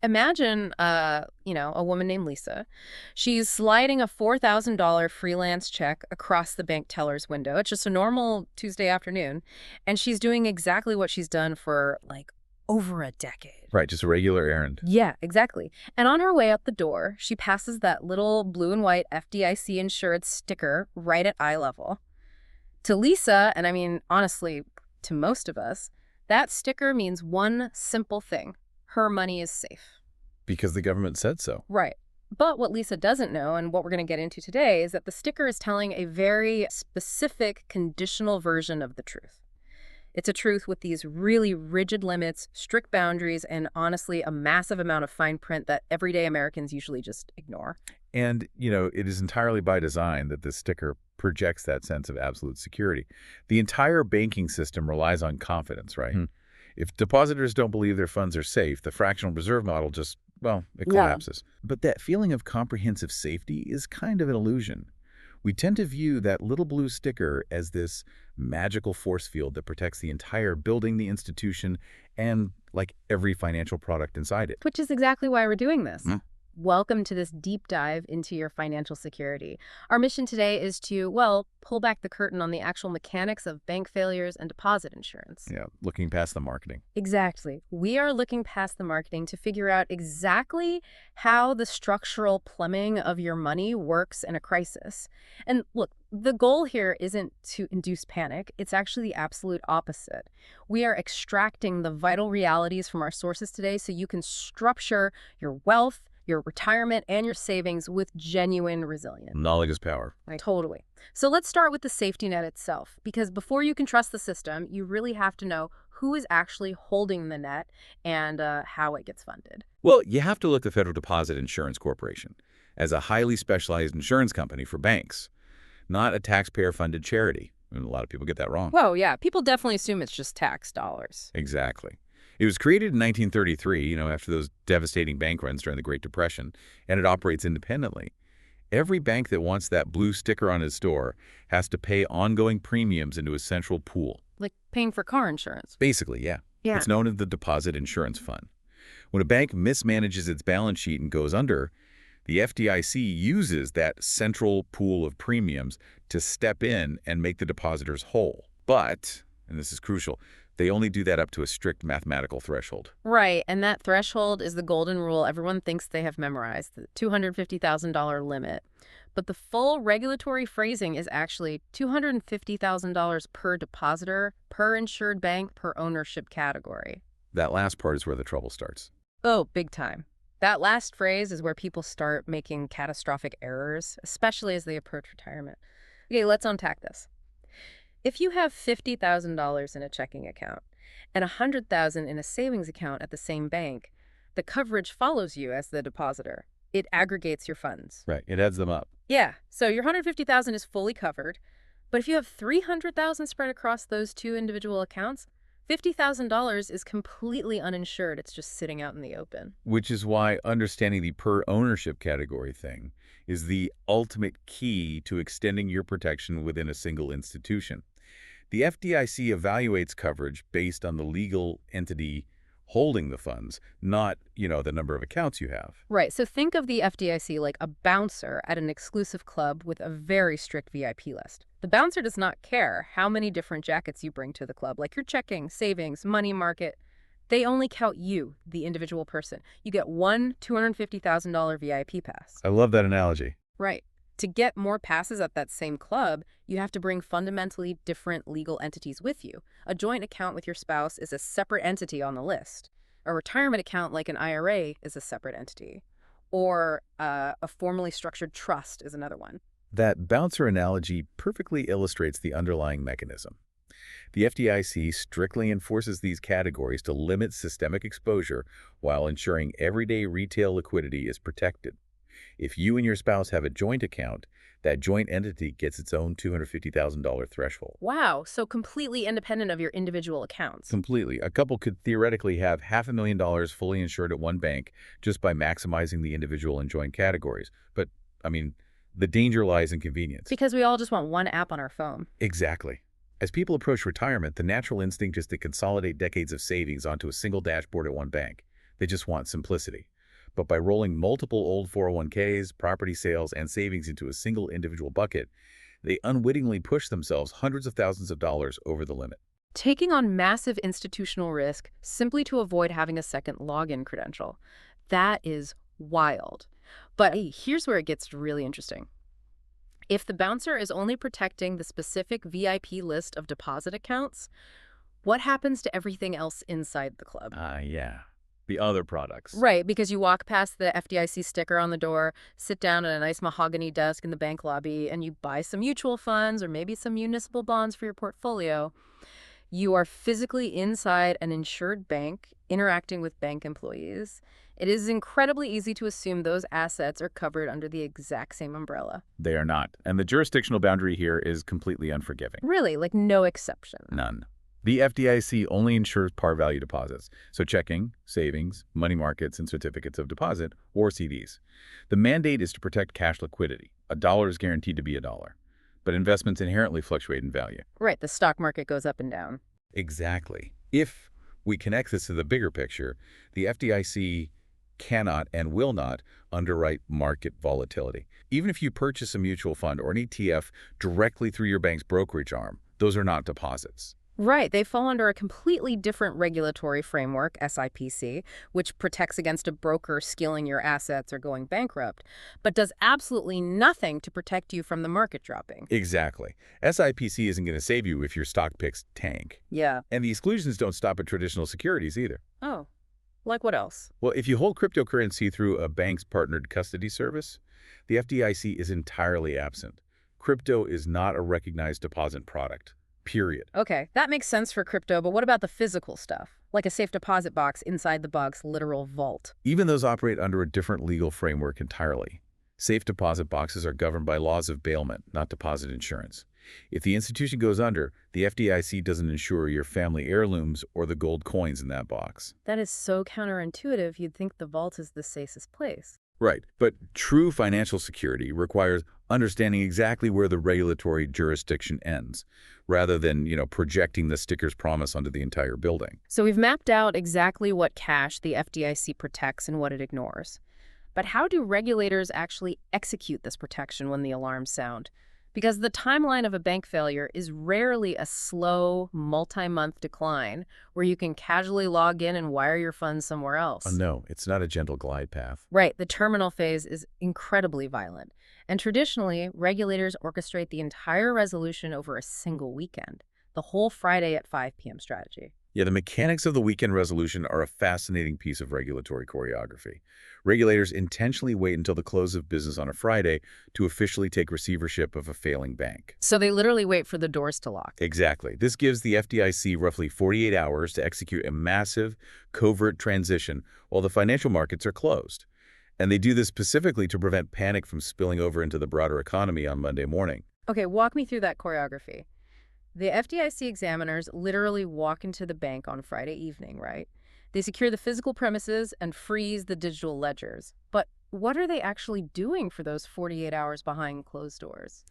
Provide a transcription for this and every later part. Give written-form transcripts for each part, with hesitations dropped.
Imagine, a woman named Lisa. She's sliding a $4,000 freelance check across the bank teller's window. It's just a normal Tuesday afternoon. And she's doing exactly what she's done for, like, over a decade. Right, just a regular errand. Yeah, exactly. And on her way out the door, she passes that little blue and white FDIC insured sticker right at eye level. To Lisa, and I mean, honestly, to most of us, that sticker means one simple thing. Her money is safe. Because the government said so. Right. But what Lisa doesn't know, and what we're going to get into today, is that the sticker is telling a very specific conditional version of the truth. It's a truth with these really rigid limits, strict boundaries, and honestly, a massive amount of fine print that everyday Americans usually just ignore. And, it is entirely by design that this sticker projects that sense of absolute security. The entire banking system relies on confidence, right? If depositors don't believe their funds are safe, the fractional reserve model just, it collapses. But that feeling of comprehensive safety is kind of an illusion. We tend to view that little blue sticker as this magical force field that protects the entire building, the institution, and, like, every financial product inside it. Which is exactly why we're doing this. Welcome to this deep dive into your financial security. Our mission today is to, pull back the curtain on the actual mechanics of bank failures and deposit insurance. Yeah, looking past the marketing. Exactly. We are looking past the marketing to figure out exactly how the structural plumbing of your money works in a crisis. And look, the goal here isn't to induce panic. It's actually the absolute opposite. We are extracting the vital realities from our sources today so you can structure your wealth, your retirement, and your savings with genuine resilience. Knowledge is power. Totally. So let's start with the safety net itself, because before you can trust the system, you really have to know who is actually holding the net and how it gets funded. Well, you have to look at the Federal Deposit Insurance Corporation as a highly specialized insurance company for banks, not a taxpayer-funded charity. And a lot of people get that wrong. Whoa, yeah. People definitely assume it's just tax dollars. Exactly. It was created in 1933, after those devastating bank runs during the Great Depression, and it operates independently. Every bank that wants that blue sticker on its door has to pay ongoing premiums into a central pool. Like paying for car insurance. Basically, yeah. It's known as the Deposit Insurance Fund. When a bank mismanages its balance sheet and goes under, the FDIC uses that central pool of premiums to step in and make the depositors whole. But, and this is crucial, they only do that up to a strict mathematical threshold. Right, and that threshold is the golden rule everyone thinks they have memorized, the $250,000 limit. But the full regulatory phrasing is actually $250,000 per depositor, per insured bank, per ownership category. That last part is where the trouble starts. Oh, big time. That last phrase is where people start making catastrophic errors, especially as they approach retirement. Okay, let's unpack this. If you have $50,000 in a checking account and $100,000 in a savings account at the same bank, the coverage follows you as the depositor. It aggregates your funds. Right, it adds them up. Yeah, so your $150,000 is fully covered, but if you have $300,000 spread across those two individual accounts, $50,000 is completely uninsured. It's just sitting out in the open. Which is why understanding the per ownership category thing is the ultimate key to extending your protection within a single institution. The FDIC evaluates coverage based on the legal entity holding the funds, not, the number of accounts you have. Right. So think of the FDIC like a bouncer at an exclusive club with a very strict VIP list. The bouncer does not care how many different jackets you bring to the club, like your checking, savings, money market. They only count you, the individual person. You get one $250,000 VIP pass. I love that analogy. Right. To get more passes at that same club, you have to bring fundamentally different legal entities with you. A joint account with your spouse is a separate entity on the list. A retirement account like an IRA is a separate entity. Or a formally structured trust is another one. That bouncer analogy perfectly illustrates the underlying mechanism. The FDIC strictly enforces these categories to limit systemic exposure while ensuring everyday retail liquidity is protected. If you and your spouse have a joint account, that joint entity gets its own $250,000 threshold. Wow, so completely independent of your individual accounts. Completely. A couple could theoretically have $500,000 fully insured at one bank just by maximizing the individual and joint categories. But, the danger lies in convenience. Because we all just want one app on our phone. Exactly. As people approach retirement, the natural instinct is to consolidate decades of savings onto a single dashboard at one bank. They just want simplicity. But by rolling multiple old 401ks, property sales, and savings into a single individual bucket, they unwittingly push themselves hundreds of thousands of dollars over the limit. Taking on massive institutional risk simply to avoid having a second login credential. That is wild. But hey, here's where it gets really interesting. If the bouncer is only protecting the specific VIP list of deposit accounts, what happens to everything else inside the club? Yeah. The other products. Right, because you walk past the FDIC sticker on the door, sit down at a nice mahogany desk in the bank lobby, and you buy some mutual funds or maybe some municipal bonds for your portfolio. You are physically inside an insured bank, interacting with bank employees. It is incredibly easy to assume those assets are covered under the exact same umbrella. They are not. And the jurisdictional boundary here is completely unforgiving. Really, like no exception. None. The FDIC only insures par value deposits, so checking, savings, money markets, and certificates of deposit, or CDs. The mandate is to protect cash liquidity. A dollar is guaranteed to be a dollar. But investments inherently fluctuate in value. Right, the stock market goes up and down. Exactly. If we connect this to the bigger picture, the FDIC cannot and will not underwrite market volatility. Even if you purchase a mutual fund or an ETF directly through your bank's brokerage arm, those are not deposits. Right, they fall under a completely different regulatory framework, SIPC, which protects against a broker stealing your assets or going bankrupt, but does absolutely nothing to protect you from the market dropping. Exactly. SIPC isn't going to save you if your stock picks tank. Yeah. And the exclusions don't stop at traditional securities either. Oh, like what else? Well, if you hold cryptocurrency through a bank's partnered custody service, the FDIC is entirely absent. Crypto is not a recognized deposit product. Period. Okay, that makes sense for crypto, but what about the physical stuff? Like a safe deposit box inside the box literal vault. Even those operate under a different legal framework entirely. Safe deposit boxes are governed by laws of bailment, not deposit insurance. If the institution goes under, the FDIC doesn't insure your family heirlooms or the gold coins in that box. That is so counterintuitive, you'd think the vault is the safest place. Right, but true financial security requires understanding exactly where the regulatory jurisdiction ends, rather than, projecting the sticker's promise onto the entire building. So we've mapped out exactly what cash the FDIC protects and what it ignores. But how do regulators actually execute this protection when the alarms sound? Because the timeline of a bank failure is rarely a slow, multi-month decline where you can casually log in and wire your funds somewhere else. No, it's not a gentle glide path. Right, the terminal phase is incredibly violent. And traditionally, regulators orchestrate the entire resolution over a single weekend, the whole Friday at 5 p.m. strategy. Yeah, the mechanics of the weekend resolution are a fascinating piece of regulatory choreography. Regulators intentionally wait until the close of business on a Friday to officially take receivership of a failing bank. So they literally wait for the doors to lock. Exactly. This gives the FDIC roughly 48 hours to execute a massive, covert transition while the financial markets are closed. And they do this specifically to prevent panic from spilling over into the broader economy on Monday morning. Okay, walk me through that choreography. The FDIC examiners literally walk into the bank on Friday evening, right? They secure the physical premises and freeze the digital ledgers. But what are they actually doing for those 48 hours behind closed doors?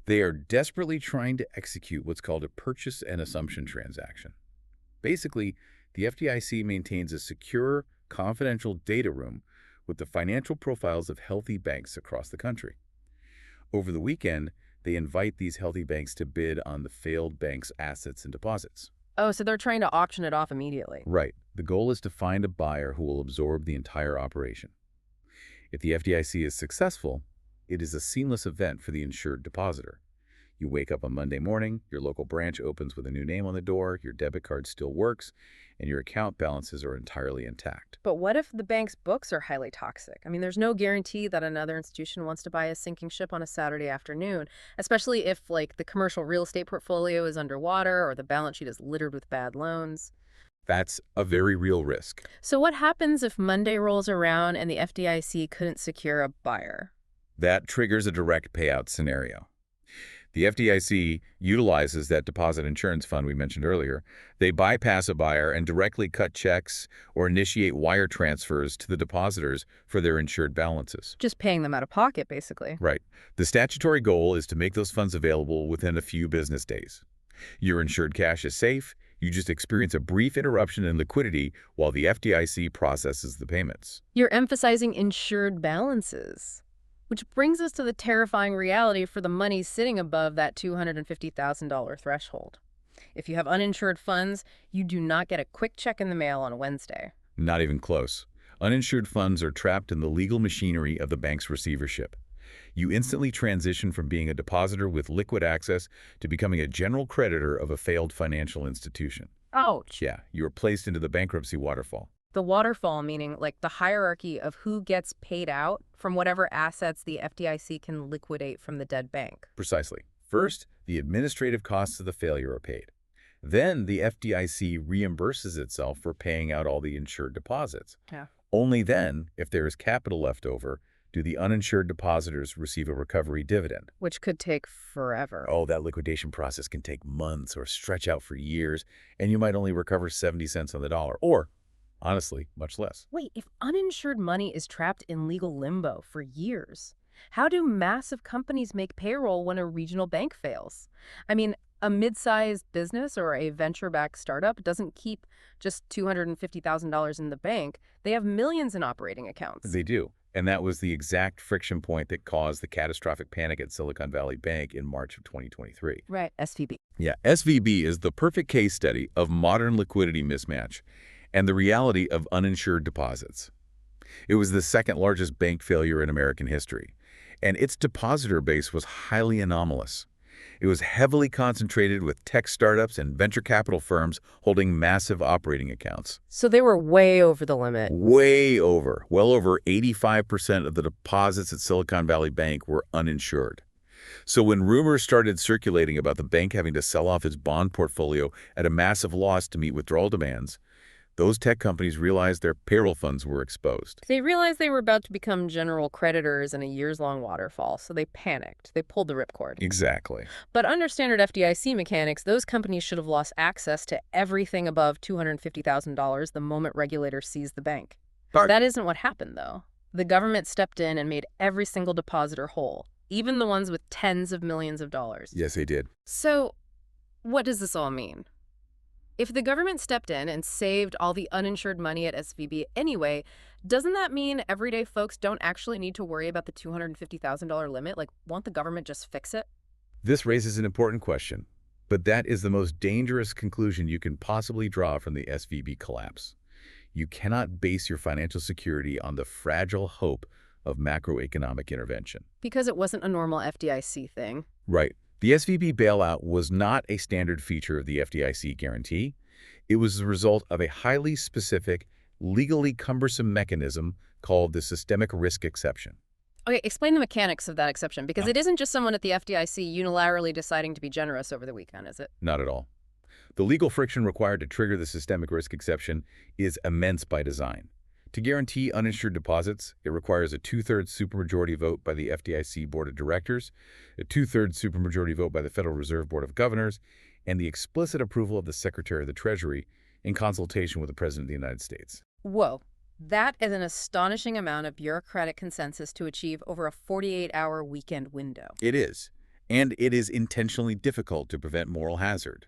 They are desperately trying to execute what's called a purchase and assumption transaction. Basically, the FDIC maintains a secure, confidential data room with the financial profiles of healthy banks across the country. Over the weekend, they invite these healthy banks to bid on the failed bank's assets and deposits. Oh, so they're trying to auction it off immediately. Right. The goal is to find a buyer who will absorb the entire operation. If the FDIC is successful, it is a seamless event for the insured depositor. You wake up on Monday morning, your local branch opens with a new name on the door, your debit card still works, and your account balances are entirely intact. But what if the bank's books are highly toxic? I mean, there's no guarantee that another institution wants to buy a sinking ship on a Saturday afternoon, especially if, the commercial real estate portfolio is underwater or the balance sheet is littered with bad loans. That's a very real risk. So what happens if Monday rolls around and the FDIC couldn't secure a buyer? That triggers a direct payout scenario. The FDIC utilizes that deposit insurance fund we mentioned earlier. They bypass a buyer and directly cut checks or initiate wire transfers to the depositors for their insured balances. Just paying them out of pocket, basically. Right. The statutory goal is to make those funds available within a few business days. Your insured cash is safe, You just experience a brief interruption in liquidity while the FDIC processes the payments. You're emphasizing insured balances, which brings us to the terrifying reality for the money sitting above that $250,000 threshold. If you have uninsured funds, you do not get a quick check in the mail on Wednesday. Not even close. Uninsured funds are trapped in the legal machinery of the bank's receivership. You instantly transition from being a depositor with liquid access to becoming a general creditor of a failed financial institution. Ouch. Yeah, you are placed into the bankruptcy waterfall. The waterfall meaning like the hierarchy of who gets paid out from whatever assets the FDIC can liquidate from the dead bank. Precisely. First, the administrative costs of the failure are paid. Then the FDIC reimburses itself for paying out all the insured deposits. Yeah. Only then, if there is capital left over, do the uninsured depositors receive a recovery dividend. Which could take forever. Oh, that liquidation process can take months or stretch out for years, and you might only recover 70 cents on the dollar, or, honestly, much less. Wait, if uninsured money is trapped in legal limbo for years, how do massive companies make payroll when a regional bank fails? I mean, a mid-sized business or a venture-backed startup doesn't keep just $250,000 in the bank. They have millions in operating accounts. They do. And that was the exact friction point that caused the catastrophic panic at Silicon Valley Bank in March of 2023. Right, SVB. Yeah, SVB is the perfect case study of modern liquidity mismatch and the reality of uninsured deposits. It was the second largest bank failure in American history, and its depositor base was highly anomalous. It was heavily concentrated with tech startups and venture capital firms holding massive operating accounts. So they were way over the limit. Way over. Well over 85% of the deposits at Silicon Valley Bank were uninsured. So when rumors started circulating about the bank having to sell off its bond portfolio at a massive loss to meet withdrawal demands, those tech companies realized their payroll funds were exposed. They realized they were about to become general creditors in a years-long waterfall, so they panicked. They pulled the ripcord. Exactly. But under standard FDIC mechanics, those companies should have lost access to everything above $250,000 the moment regulators seized the bank. That isn't what happened, though. The government stepped in and made every single depositor whole, even the ones with tens of millions of dollars. Yes, they did. So what does this all mean? If the government stepped in and saved all the uninsured money at SVB anyway, doesn't that mean everyday folks don't actually need to worry about the $250,000 limit? Like, won't the government just fix it? This raises an important question, but that is the most dangerous conclusion you can possibly draw from the SVB collapse. You cannot base your financial security on the fragile hope of macroeconomic intervention. Because it wasn't a normal FDIC thing. Right. The SVB bailout was not a standard feature of the FDIC guarantee. It was the result of a highly specific, legally cumbersome mechanism called the systemic risk exception. Okay, explain the mechanics of that exception, because it isn't just someone at the FDIC unilaterally deciding to be generous over the weekend, is it? Not at all. The legal friction required to trigger the systemic risk exception is immense by design. To guarantee uninsured deposits, it requires a two-thirds supermajority vote by the FDIC Board of Directors, a two-thirds supermajority vote by the Federal Reserve Board of Governors, and the explicit approval of the Secretary of the Treasury in consultation with the President of the United States. Whoa. That is an astonishing amount of bureaucratic consensus to achieve over a 48-hour weekend window. It is. And it is intentionally difficult to prevent moral hazard.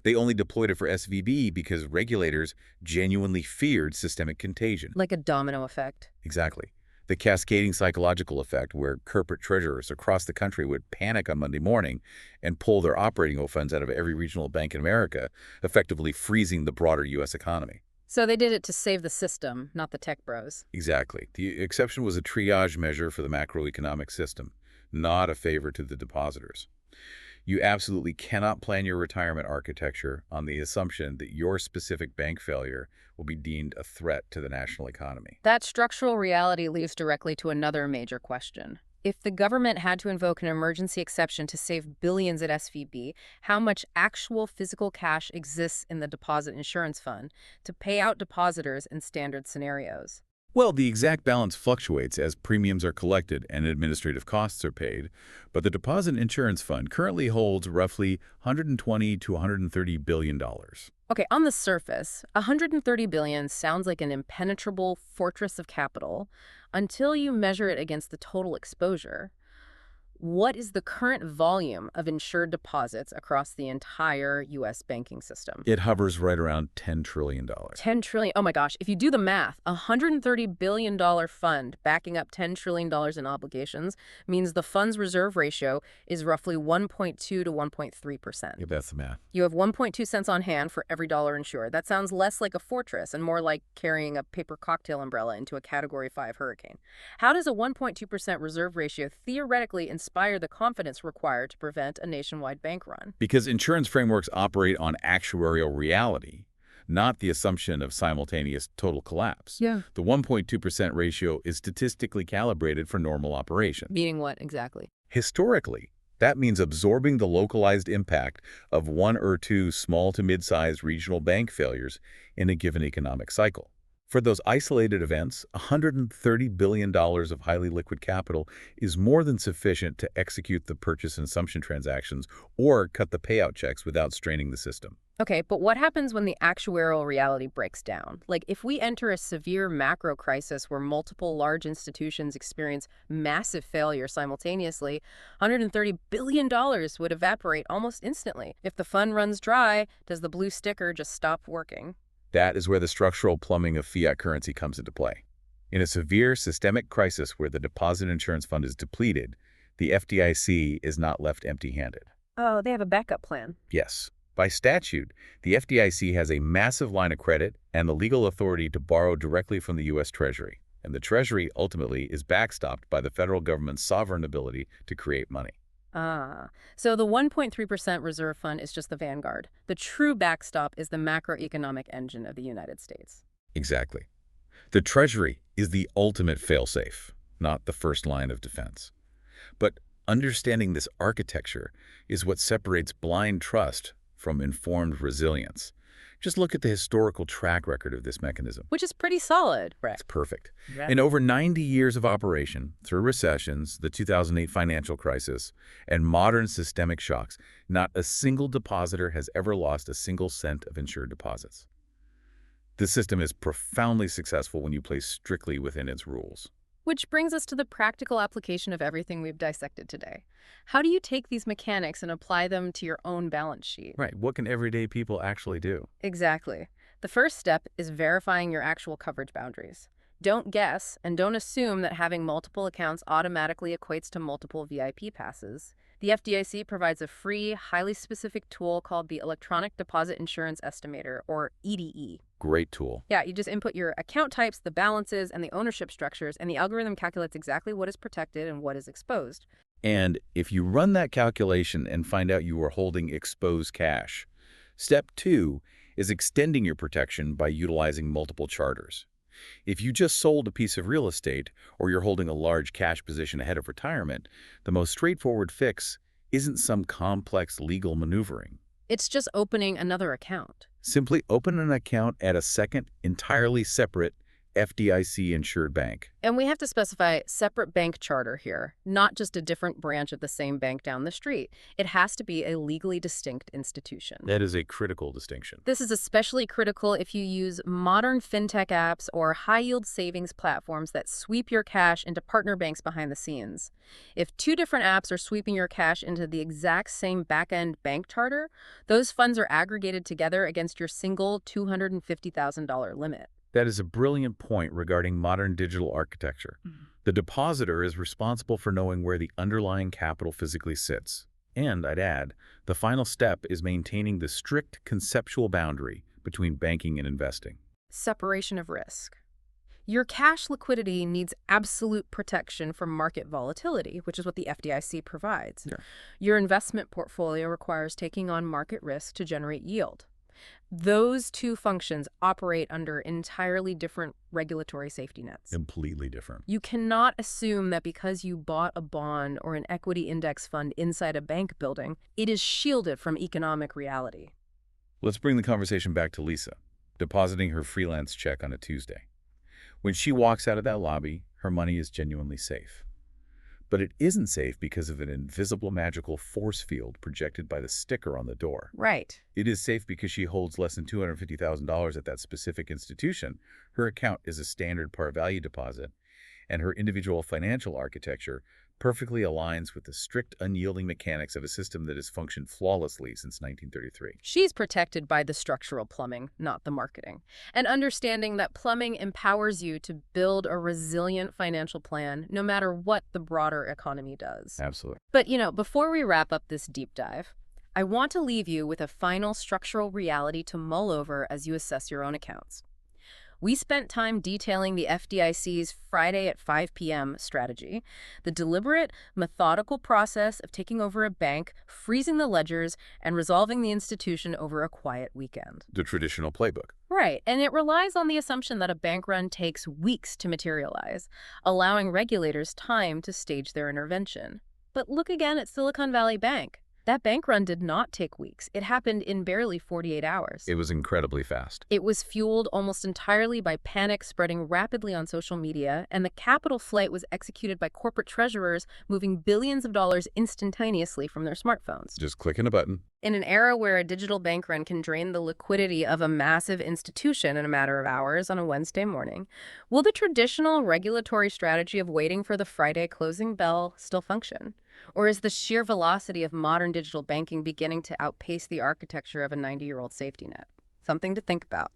They only deployed it for SVB because regulators genuinely feared systemic contagion. Like a domino effect. Exactly. The cascading psychological effect where corporate treasurers across the country would panic on Monday morning and pull their operating funds out of every regional bank in America, effectively freezing the broader U.S. economy. So they did it to save the system, not the tech bros. Exactly. The exception was a triage measure for the macroeconomic system, not a favor to the depositors. You absolutely cannot plan your retirement architecture on the assumption that your specific bank failure will be deemed a threat to the national economy. That structural reality leads directly to another major question. If the government had to invoke an emergency exception to save billions at SVB, how much actual physical cash exists in the deposit insurance fund to pay out depositors in standard scenarios? Well, the exact balance fluctuates as premiums are collected and administrative costs are paid, but the Deposit Insurance Fund currently holds roughly $120 to $130 billion. Okay, on the surface, $130 billion sounds like an impenetrable fortress of capital until you measure it against the total exposure. What is the current volume of insured deposits across the entire U.S. banking system? It hovers right around $10 trillion. 10 trillion. Oh my gosh. If you do the math, a $130 billion fund backing up $10 trillion in obligations means the fund's reserve ratio is roughly 1.2 to 1.3%. Yeah, that's the math. You have 1.2 cents on hand for every dollar insured. That sounds less like a fortress and more like carrying a paper cocktail umbrella into a Category 5 hurricane. How does a 1.2% reserve ratio theoretically inspire the confidence required to prevent a nationwide bank run? Because insurance frameworks operate on actuarial reality, not the assumption of simultaneous total collapse. Yeah. The 1.2% ratio is statistically calibrated for normal operation. Meaning what exactly? Historically, that means absorbing the localized impact of one or two small to mid-sized regional bank failures in a given economic cycle. For those isolated events, $130 billion of highly liquid capital is more than sufficient to execute the purchase and assumption transactions or cut the payout checks without straining the system. Okay, but what happens when the actuarial reality breaks down? Like, if we enter a severe macro crisis where multiple large institutions experience massive failure simultaneously, $130 billion would evaporate almost instantly. If the fund runs dry, does the blue sticker just stop working? That is where the structural plumbing of fiat currency comes into play. In a severe systemic crisis where the deposit insurance fund is depleted, the FDIC is not left empty-handed. Oh, they have a backup plan. Yes. By statute, the FDIC has a massive line of credit and the legal authority to borrow directly from the U.S. Treasury, and the Treasury ultimately is backstopped by the federal government's sovereign ability to create money. Ah, so the 1.3% reserve fund is just the vanguard. The true backstop is the macroeconomic engine of the United States. Exactly. The Treasury is the ultimate failsafe, not the first line of defense. But understanding this architecture is what separates blind trust from informed resilience. Just look at the historical track record of this mechanism. Which is pretty solid, right? It's perfect. Yeah. In over 90 years of operation, through recessions, the 2008 financial crisis, and modern systemic shocks, not a single depositor has ever lost a single cent of insured deposits. The system is profoundly successful when you play strictly within its rules. Which brings us to the practical application of everything we've dissected today. How do you take these mechanics and apply them to your own balance sheet? Right. What can everyday people actually do? Exactly. The first step is verifying your actual coverage boundaries. Don't guess and don't assume that having multiple accounts automatically equates to multiple VIP passes. The FDIC provides a free, highly specific tool called the Electronic Deposit Insurance Estimator, or EDE. Great tool. Yeah, you just input your account types, the balances, and the ownership structures, and the algorithm calculates exactly what is protected and what is exposed. And if you run that calculation and find out you are holding exposed cash, step 2 is extending your protection by utilizing multiple charters. If you just sold a piece of real estate or you're holding a large cash position ahead of retirement, the most straightforward fix isn't some complex legal maneuvering. It's just opening another account. Simply open an account at a second, entirely separate FDIC-insured bank. And we have to specify separate bank charter here, not just a different branch of the same bank down the street. It has to be a legally distinct institution. That is a critical distinction. This is especially critical if you use modern fintech apps or high-yield savings platforms that sweep your cash into partner banks behind the scenes. If two different apps are sweeping your cash into the exact same back-end bank charter, those funds are aggregated together against your single $250,000 limit. That is a brilliant point regarding modern digital architecture. The depositor is responsible for knowing where the underlying capital physically sits. And, I'd add, the final step is maintaining the strict conceptual boundary between banking and investing. Separation of risk. Your cash liquidity needs absolute protection from market volatility, which is what the FDIC provides. Sure. Your investment portfolio requires taking on market risk to generate yield. Those two functions operate under entirely different regulatory safety nets. Completely different. You cannot assume that because you bought a bond or an equity index fund inside a bank building, it is shielded from economic reality. Let's bring the conversation back to Lisa, depositing her freelance check on a Tuesday. When she walks out of that lobby, her money is genuinely safe. But it isn't safe because of an invisible magical force field projected by the sticker on the door. Right. It is safe because she holds less than $250,000 at that specific institution. Her account is a standard par value deposit, and her individual financial architecture perfectly aligns with the strict, unyielding mechanics of a system that has functioned flawlessly since 1933. She's protected by the structural plumbing, not the marketing. And understanding that plumbing empowers you to build a resilient financial plan no matter what the broader economy does. Absolutely. But, before we wrap up this deep dive, I want to leave you with a final structural reality to mull over as you assess your own accounts. We spent time detailing the FDIC's Friday at 5 p.m. strategy, the deliberate, methodical process of taking over a bank, freezing the ledgers, and resolving the institution over a quiet weekend. The traditional playbook. Right, and it relies on the assumption that a bank run takes weeks to materialize, allowing regulators time to stage their intervention. But look again at Silicon Valley Bank. That bank run did not take weeks. It happened in barely 48 hours. It was incredibly fast. It was fueled almost entirely by panic spreading rapidly on social media, and the capital flight was executed by corporate treasurers moving billions of dollars instantaneously from their smartphones. Just clicking a button. In an era where a digital bank run can drain the liquidity of a massive institution in a matter of hours on a Wednesday morning, will the traditional regulatory strategy of waiting for the Friday closing bell still function? Or is the sheer velocity of modern digital banking beginning to outpace the architecture of a 90-year-old safety net? Something to think about.